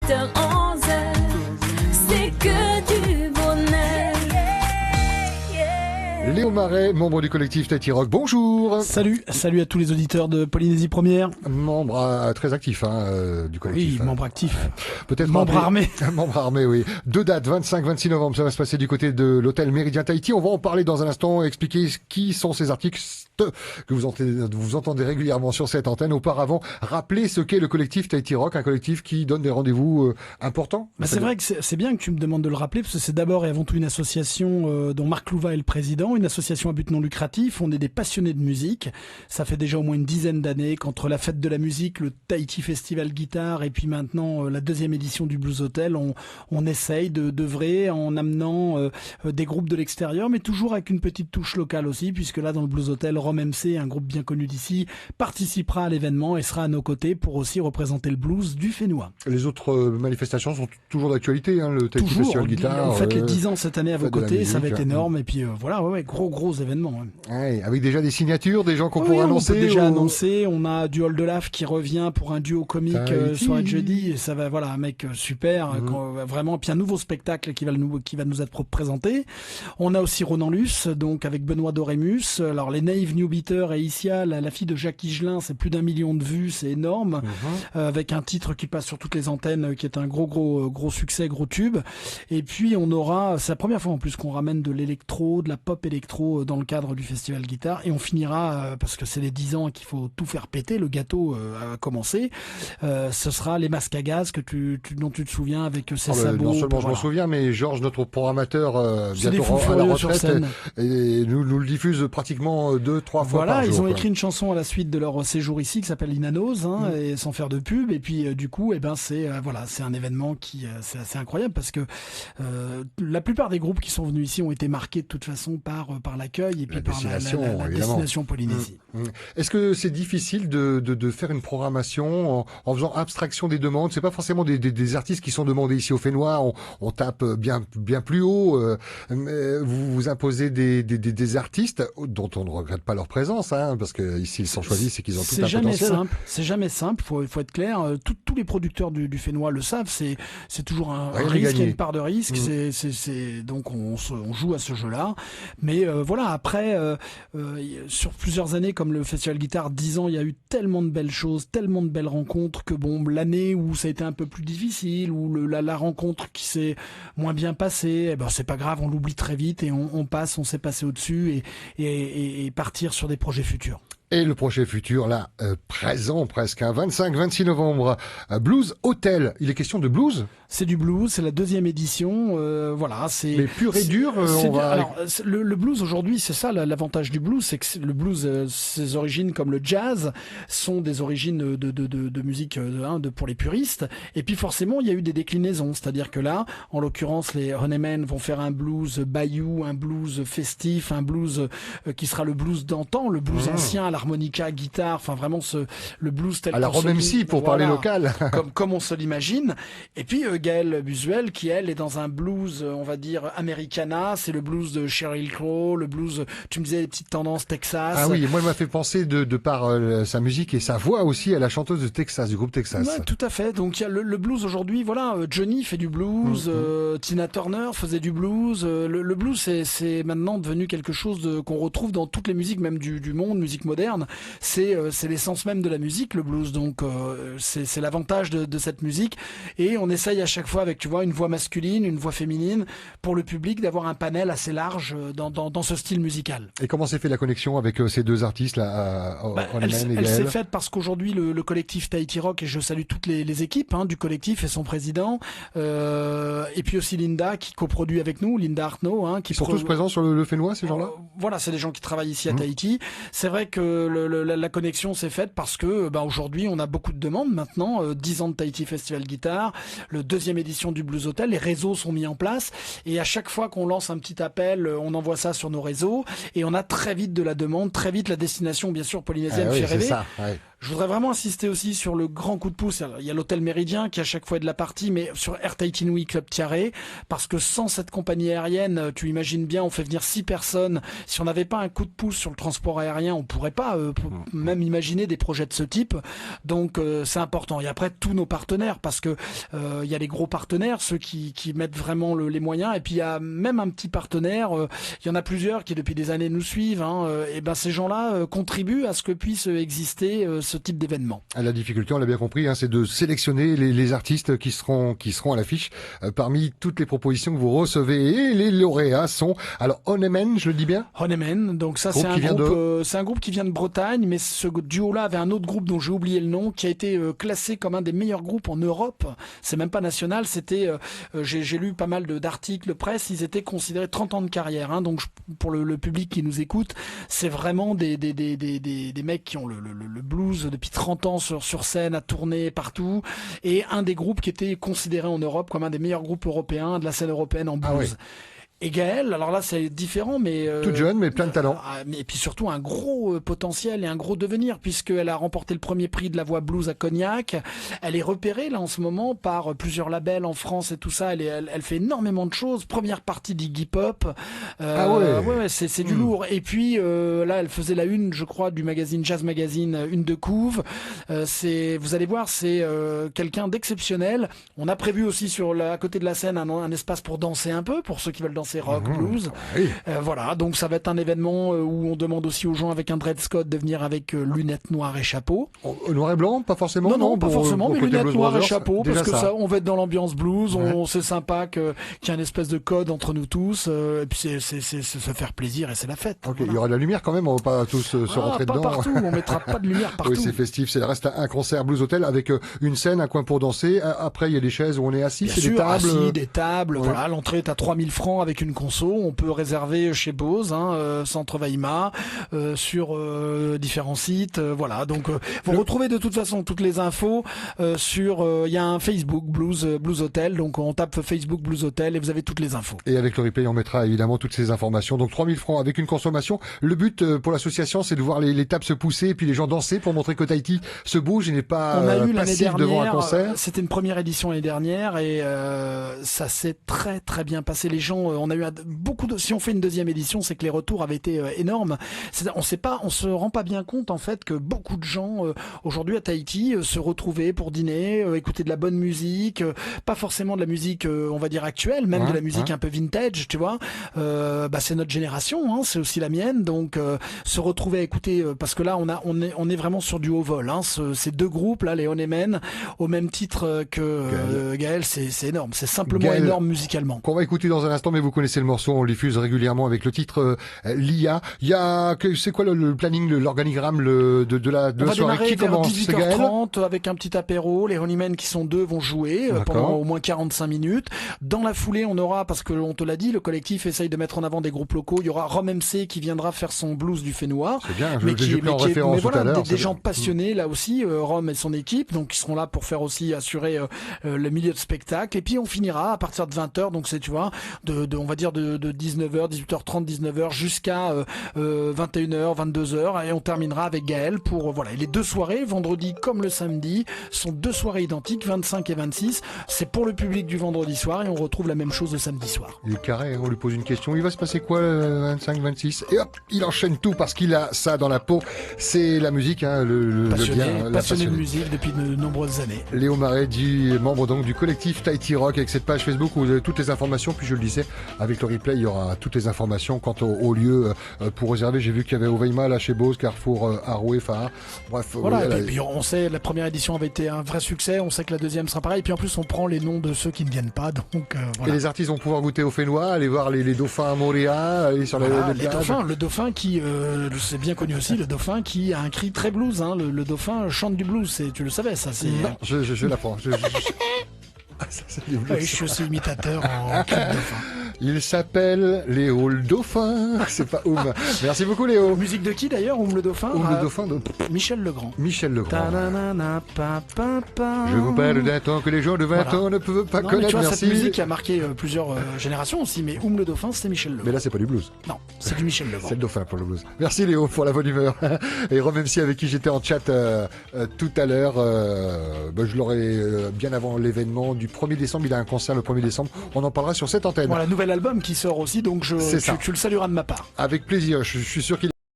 8h, 11h, c'est que du bonheur. Léo Marais, membre du collectif Tahiti Rock, bonjour. Salut à tous les auditeurs de Polynésie Première. Membre très actif du collectif. Oui, membre actif. Peut-être membre armé. Membre armé, oui. 2 dates, 25-26 novembre, ça va se passer du côté de l'hôtel Méridien Tahiti. On va en parler dans un instant, expliquer qui sont ces artistes que vous entendez régulièrement sur cette antenne. Auparavant, rappelez ce qu'est le collectif Tahiti Rock, un collectif qui donne des rendez-vous importants. C'est vrai que c'est bien que tu me demandes de le rappeler, parce que c'est d'abord et avant tout une association dont Marc Louva est le président, une association à but non lucratif. On est des passionnés de musique. Ça fait déjà au moins une dizaine d'années qu'entre la fête de la musique, le Tahiti Festival Guitare et puis maintenant la 2e édition du Blues Hotel, on essaye d'œuvrer en amenant des groupes de l'extérieur, mais toujours avec une petite touche locale aussi, puisque là dans le Blues Hotel, Rome MC, un groupe bien connu d'ici, participera à l'événement et sera à nos côtés pour aussi représenter le blues du Fénois. Les autres manifestations sont toujours d'actualité, le Tahiti Festival Guitare. On fête les 10 ans cette année à vos côtés, ça va être énorme. Et puis voilà, gros événement. Ouais, avec déjà des signatures, des gens qu'on pourrait annoncer. On peut déjà annoncer. On a du Hall de Laf qui revient pour un duo comique soirée de jeudi. Et ça va, un mec super, vraiment. Puis un nouveau spectacle qui va nous être présenté. On a aussi Ronan Luce, donc avec Benoît Dorémus. Alors les Naive New Beater et Isia, la fille de Jacques Higelin, c'est plus d'1 million de vues, c'est énorme. Avec un titre qui passe sur toutes les antennes, qui est un gros succès, gros tube. Et puis on aura, c'est la première fois en plus qu'on ramène de l'électro, de la pop électro dans le cadre du festival guitare, et on finira parce que c'est les 10 ans qu'il faut tout faire péter, le gâteau a commencé, ce sera les masques à gaz dont tu te souviens avec ses sabots. Non seulement je m'en souviens, mais Georges, notre programmateur, bientôt à la retraite, et nous le diffuse pratiquement 2-3 fois par jour. Ils ont écrit une chanson à la suite de leur séjour ici qui s'appelle Inanos, et sans faire de pub, et puis du coup c'est un événement qui c'est assez incroyable parce que la plupart des groupes qui sont venus ici ont été marqués de toute façon par l'accueil et puis par la destination Polynésie. Est-ce que c'est difficile de faire une programmation en faisant abstraction des demandes? C'est pas forcément des artistes qui sont demandés ici au Fénois. On tape bien plus haut. Vous imposez des artistes dont on ne regrette pas leur présence, parce que ici ils sont choisis, c'est qu'ils ont tout un potentiel. C'est jamais simple. Faut être clair. Tous les producteurs du Fénois le savent. C'est toujours un risque, il y a une part de risque. Donc on joue à ce jeu-là. Mais après, sur plusieurs années, comme le Festival Guitare, 10 ans, il y a eu tellement de belles choses, tellement de belles rencontres que l'année où ça a été un peu plus difficile, où la rencontre qui s'est moins bien passée, c'est pas grave, on l'oublie très vite et on sait passer au-dessus et partir sur des projets futurs. Et le projet futur, là, présent presque, 25-26 novembre, Blues Hotel. Il est question de blues? C'est du blues, c'est la 2e édition, c'est... Mais pur et dur, Alors, le blues aujourd'hui, c'est ça, l'avantage du blues, c'est que le blues, ses origines comme le jazz, sont des origines de musique pour les puristes, et puis forcément, il y a eu des déclinaisons, c'est-à-dire que là, en l'occurrence, les Honeymen vont faire un blues bayou, un blues festif, un blues qui sera le blues d'antan, le blues ancien à l'harmonica, guitare, enfin vraiment le blues tel à la Rome MC pour parler local, comme on se l'imagine. Et puis Gaëlle Busuel qui elle est dans un blues, on va dire americana, c'est le blues de Sheryl Crow, le blues, tu me disais les petites tendances Texas. Ah oui, moi il m'a fait penser de par sa musique et sa voix aussi à la chanteuse de Texas, du groupe Texas. Ouais, tout à fait. Donc il y a le blues aujourd'hui, Johnny fait du blues, Tina Turner faisait du blues, le blues c'est maintenant devenu quelque chose qu'on retrouve dans toutes les musiques, même du monde, musique moderne. C'est l'essence même de la musique, le blues. Donc c'est l'avantage de cette musique. Et on essaye à chaque fois avec, une voix masculine, une voix féminine, pour le public, d'avoir un panel assez large dans ce style musical. Et comment s'est fait la connexion avec ces deux artistes là, elle s'est faite parce qu'aujourd'hui le collectif Tahiti Rock, et je salue toutes les équipes du collectif et son président, et puis aussi Linda qui coproduit avec nous, Linda Arnaud, qui ils sont tous présents sur le Fénois, ces gens-là. Voilà, c'est des gens qui travaillent ici à Tahiti. C'est vrai que la connexion s'est faite parce que aujourd'hui on a beaucoup de demandes maintenant, 10 ans de Tahiti Festival Guitare, le 2e édition du Blues Hotel, les réseaux sont mis en place et à chaque fois qu'on lance un petit appel, on envoie ça sur nos réseaux et on a très vite de la demande, très vite la destination bien sûr polynésienne fait rêver. Ça, ouais. Je voudrais vraiment insister aussi sur le grand coup de pouce. Il y a l'hôtel Méridien qui à chaque fois est de la partie, mais sur Air Tahiti Nui Club Tiare, parce que sans cette compagnie aérienne, tu imagines bien, on fait venir 6 personnes. Si on n'avait pas un coup de pouce sur le transport aérien, on pourrait pas même imaginer des projets de ce type. Donc c'est important. Et après tous nos partenaires, parce que il y a les gros partenaires, ceux qui mettent vraiment les moyens, et puis il y a même un petit partenaire. Il y en a plusieurs qui depuis des années nous suivent. Et ben ces gens-là contribuent à ce que puisse exister ce type d'événement. La difficulté, on l'a bien compris, c'est de sélectionner les artistes qui seront à l'affiche parmi toutes les propositions que vous recevez. Et les lauréats sont alors Honeyman, je le dis bien. Honeyman, donc ça c'est un groupe qui vient de Bretagne, mais ce duo-là avait un autre groupe dont j'ai oublié le nom, qui a été classé comme un des meilleurs groupes en Europe. C'est même pas national, c'était j'ai lu pas mal d'articles presse, ils étaient considérés 30 ans de carrière. Donc pour le public qui nous écoute, c'est vraiment des mecs qui ont le blues depuis 30 ans sur scène, à tourner partout, et un des groupes qui était considéré en Europe comme un des meilleurs groupes européens de la scène européenne en blues. Ah oui. Et Gaëlle, alors là c'est différent, mais toute jeune, mais plein de talent. Et puis surtout un gros potentiel et un gros devenir, puisqu'elle a remporté le premier prix de la voix blues à Cognac. Elle est repérée là en ce moment par plusieurs labels en France et tout ça. Elle fait énormément de choses. Première partie d'Iggy Pop. Ouais, c'est du lourd. Et puis là, elle faisait la une, je crois, du magazine Jazz Magazine, une de couve. Vous allez voir, c'est quelqu'un d'exceptionnel. On a prévu aussi à côté de la scène un espace pour danser un peu, pour ceux qui veulent danser rock, blues. Oui. Voilà, donc ça va être un événement où on demande aussi aux gens avec un dread Scott de venir avec lunettes noires et chapeau. Noir et blanc, pas forcément. Non, pas forcément, mais lunettes noires et chapeau, parce que ça, on va être dans l'ambiance blues. C'est sympa qu'il y ait une espèce de code entre nous tous. Et puis c'est se faire plaisir et c'est la fête. Ok, voilà. Il y aura de la lumière quand même. On va pas tous se rentrer dedans. Pas partout. On mettra pas de lumière partout. Oui, c'est festif. C'est reste un concert Blues Hotel avec une scène, un coin pour danser. Après, il y a des chaises où on est assis. Bien c'est sûr, des tables. assis, des tables. Ouais. Voilà, l'entrée est à 3000 francs avec une conso. On peut réserver chez Bose, Centre Weimar, sur différents sites. Voilà, donc vous retrouvez de toute façon toutes les infos sur. Il y a un Facebook Blues Hotel, donc on tape Facebook Blues Hotel et vous avez toutes les infos. Et avec le replay, on mettra évidemment toutes ces informations. Donc 3000 francs avec une consommation. Le but pour l'association, c'est de voir les tables se pousser et puis les gens danser pour montrer que Tahiti se bouge et n'est pas passif devant un concert. C'était une première édition l'année dernière et ça s'est très très bien passé. Les gens, on a eu si on fait une deuxième édition, c'est que les retours avaient été énormes. On se rend pas bien compte en fait que beaucoup de gens aujourd'hui à Tahiti se retrouvaient pour dîner, écouter de la bonne musique, pas forcément de la musique on va dire actuelle, même de la musique un peu vintage, tu vois. C'est notre génération, c'est aussi la mienne, donc se retrouver à écouter parce que là on est vraiment sur du haut vol. Ces deux groupes là, les Honeyman, au même titre que Gaël, c'est énorme, c'est simplement Gaël, énorme musicalement. Qu'on va écouter dans un instant, mais vous connaissez le morceau, on le diffuse régulièrement avec le titre Lia. C'est quoi le planning, l'organigramme de la soirée qui commence? 18h30 avec un petit apéro. Les Honeyman qui sont deux vont jouer pendant au moins 45 minutes. Dans la foulée, on aura, parce que on te l'a dit, le collectif essaye de mettre en avant des groupes locaux. Il y aura Rome MC qui viendra faire son blues du Fénois. C'est bien, j'ai pris en référence tout à l'heure. Des gens passionnés là aussi, Rome et son équipe, donc ils seront là pour faire aussi assurer le milieu de spectacle. Et puis on finira à partir de 20h, donc c'est, tu vois, on va dire de 19h, 18h30, 19h jusqu'à 21h, 22h, et on terminera avec Gaël pour voilà. Et les deux soirées, vendredi comme le samedi, sont deux soirées identiques, 25 et 26. C'est pour le public du vendredi soir et on retrouve la même chose le samedi soir. Il est carré, on lui pose une question, il va se passer quoi le 25, 26 et hop, il enchaîne tout parce qu'il a ça dans la peau. C'est la musique, passionné de musique depuis de nombreuses années. Léo Marais, membre donc du collectif Tahiti Rock, avec cette page Facebook où vous avez toutes les informations. Puis je le disais, avec le replay, il y aura toutes les informations quant au lieu pour réserver. J'ai vu qu'il y avait Oveima, là chez Bose, Carrefour, Aroué, Phare. Bref. Voilà, et puis on sait, la première édition avait été un vrai succès. On sait que la deuxième sera pareil. Et puis en plus, on prend les noms de ceux qui ne viennent pas. Donc voilà. Et les artistes vont pouvoir goûter au Fénois, aller voir les dauphins à Montréal, aller sur le dauphin qui, c'est bien connu aussi, le dauphin qui a un cri très blues. Le dauphin chante du blues. Tu le savais, ça. Non, je l'apprends. Je suis aussi imitateur en cri de dauphin. Il s'appelle Léo le Dauphin. C'est pas Oum. Merci beaucoup Léo. Musique de qui d'ailleurs, Oum le Dauphin? Oum le Dauphin de Michel Legrand. Michel Legrand. Ta-na-na-na, pa, pa, pa. Je vous parle d'un temps que les gens de 20 Voilà. ans ne peuvent pas Non, mais tu connaître. vois, Merci. cette musique a marqué plusieurs générations aussi, mais Oum le Dauphin, c'était Michel Legrand. Mais là, c'est pas du blues. Non, c'est du Michel Legrand. C'est le Dauphin pour le blues. Merci Léo pour la bonne humeur. Et Romemsi avec qui j'étais en chat tout à l'heure. Je l'aurai bien avant l'événement du 1er décembre. Il a un concert le 1er décembre. On en parlera sur cette antenne. Voilà, nouvel album qui sort aussi, donc C'est ça. tu le salueras de ma part. Avec plaisir. Je suis sûr qu'il